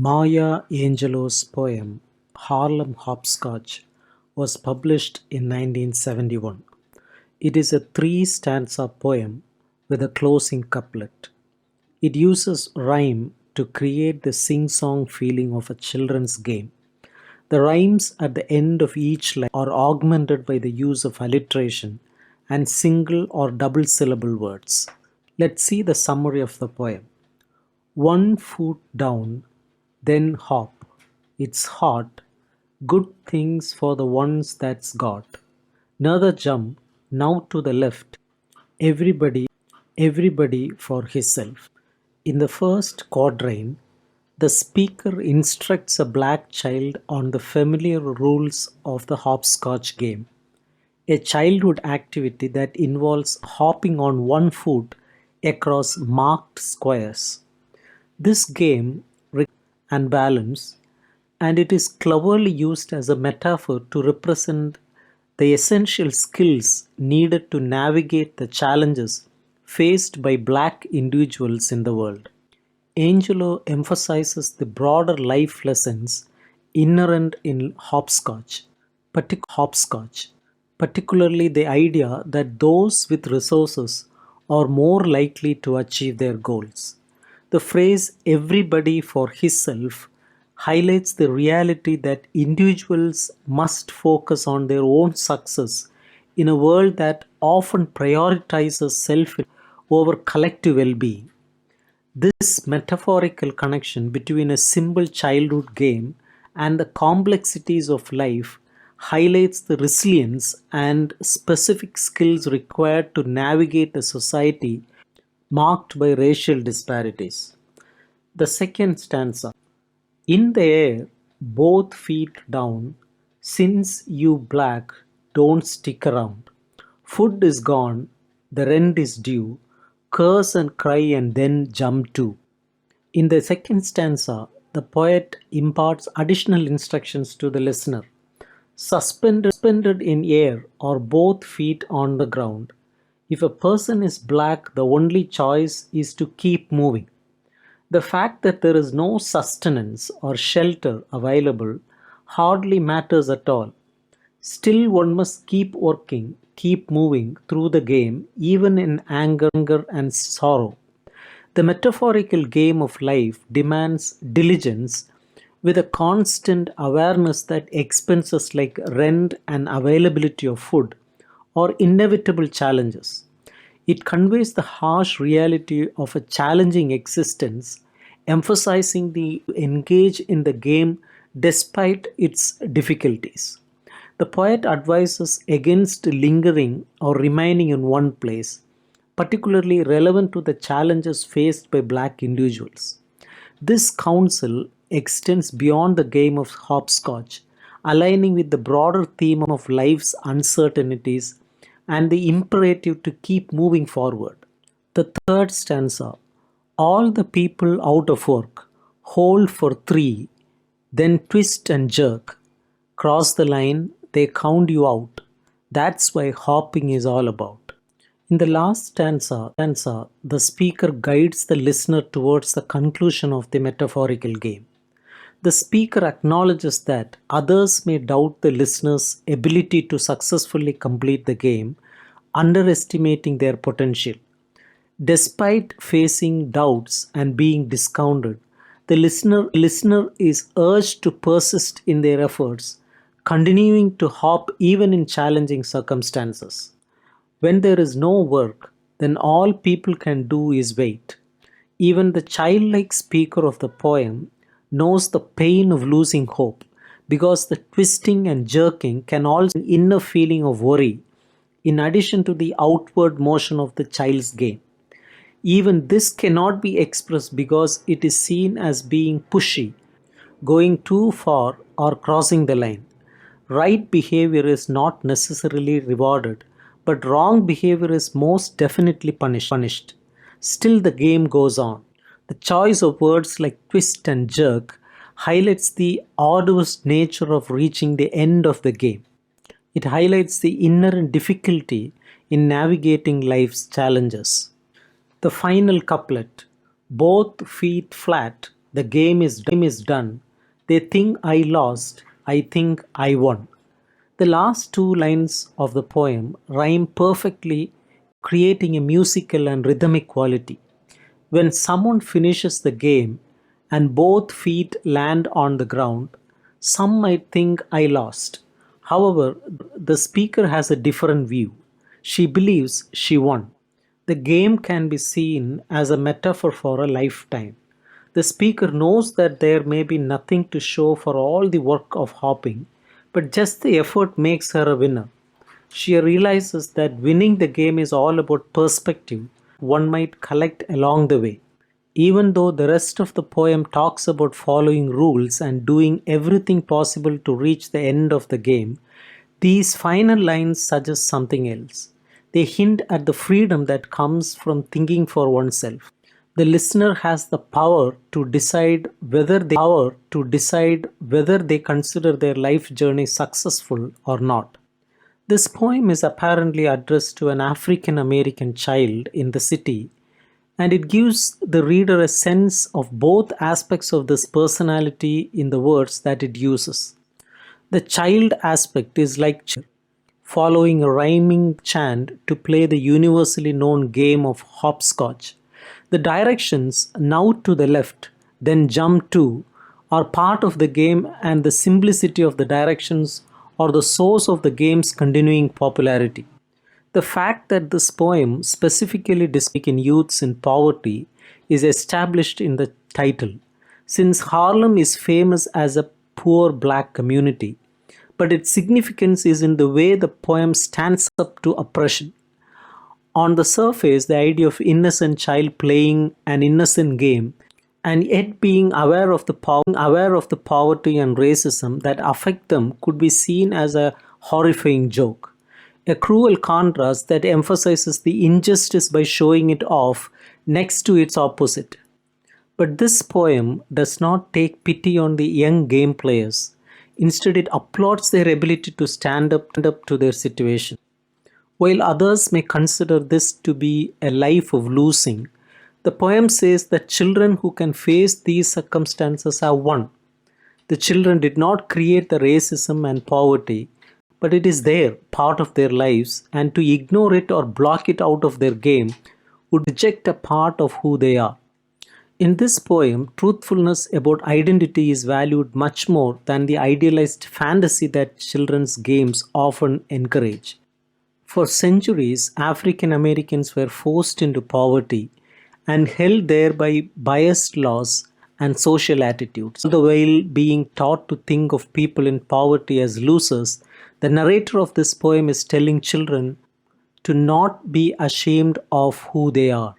Maya Angelou's poem "Harlem Hopscotch" was published in 1971. It is a three-stanza poem with a closing couplet. It uses rhyme to create the sing-song feeling of a children's game. The rhymes at the end of each line are augmented by the use of alliteration and single or double syllable words. Let's see the summary of the poem. One foot down, then hop. It's hot. Good things for the ones that's got. Another jump, now to the left. Everybody for himself. In the first quatrain, the speaker instructs a black child on the familiar rules of the hopscotch game, a childhood activity that involves hopping on one foot across marked squares. This game and balance, and it is cleverly used as a metaphor to represent the essential skills needed to navigate the challenges faced by black individuals in the world. Angelou emphasizes the broader life lessons inherent in hopscotch, particularly the idea that those with resources are more likely to achieve their goals. The phrase "everybody for himself" highlights the reality that individuals must focus on their own success in a world that often prioritizes self over collective well being. This metaphorical connection between a simple childhood game and the complexities of life highlights the resilience and specific skills required to navigate a society marked by racial disparities. The second stanza. In the air, both feet down, since you black don't stick around. Food is gone, the rent is due, curse and cry and then jump too. In the second stanza, the poet imparts additional instructions to the listener. Suspended in air or both feet on the ground. If a person is black, the only choice is to keep moving. The fact that there is no sustenance or shelter available hardly matters at all. Still, one must keep working, keep moving through the game, even in anger and sorrow. The metaphorical game of life demands diligence with a constant awareness that expenses like rent and availability of food are inevitable challenges. It conveys the harsh reality of a challenging existence, emphasizing the engage in the game despite its difficulties. The poet advises against lingering or remaining in one place, particularly relevant to the challenges faced by black individuals. This counsel extends beyond the game of hopscotch, aligning with the broader theme of life's uncertainties and the imperative to keep moving forward. The third stanza. All the people out of work, hold for three, then twist and jerk. Cross the line, they count you out. That's why hopping is all about. In the last stanza, the speaker guides the listener towards the conclusion of the metaphorical game. The speaker acknowledges that others may doubt the listener's ability to successfully complete the game, underestimating their potential. Despite facing doubts and being discounted, the listener is urged to persist in their efforts, continuing to hop even in challenging circumstances. When there is no work, then all people can do is wait. Even the childlike speaker of the poem knows the pain of losing hope, because the twisting and jerking can also an inner feeling of worry in addition to the outward motion of the child's game. Even this cannot be expressed because it is seen as being pushy, going too far, or crossing the line. Right behavior is not necessarily rewarded, but wrong behavior is most definitely punished. Still, the game goes on. The choice of words like twist and jerk highlights the arduous nature of reaching the end of the game. It highlights the inherent difficulty in navigating life's challenges. The final couplet, both feet flat, The game is done. They think I lost. I think I won. The last two lines of the poem rhyme perfectly, creating a musical and rhythmic quality. When someone finishes the game and both feet land on the ground, some might think I lost. However, the speaker has a different view. She believes she won. The game can be seen as a metaphor for a lifetime. The speaker knows that there may be nothing to show for all the work of hopping, but just the effort makes her a winner. She realizes that winning the game is all about perspective one might collect along the way. Even though the rest of the poem talks about following rules and doing everything possible to reach the end of the game, these final lines suggest something else. They hint at the freedom that comes from thinking for oneself. The listener has the power to decide whether they consider their life journey successful or not. This poem is apparently addressed to an African American child in the city, and it gives the reader a sense of both aspects of this personality in the words that it uses. The child aspect is like following a rhyming chant to play the universally known game of hopscotch. The directions, now to the left, then jump to, are part of the game, and the simplicity of the directions are the source of the game's continuing popularity. The fact that this poem specifically in youths in poverty is established in the title, since Harlem is famous as a poor black community, but its significance is in the way the poem stands up to oppression. On the surface, the idea of innocent child playing an innocent game and yet being aware of the poverty and racism that affect them could be seen as a horrifying joke. A cruel contrast that emphasizes the injustice by showing it off next to its opposite. But this poem does not take pity on the young game players. Instead, it applauds their ability to stand up to their situation. While others may consider this to be a life of losing, the poem says that children who can face these circumstances have won. The children did not create the racism and poverty, but it is there, part of their lives, and to ignore it or block it out of their game would reject a part of who they are. In this poem, truthfulness about identity is valued much more than the idealized fantasy that children's games often encourage. For centuries, African Americans were forced into poverty and held there by biased laws and social attitudes. All the while being taught to think of people in poverty as losers, the narrator of this poem is telling children to not be ashamed of who they are.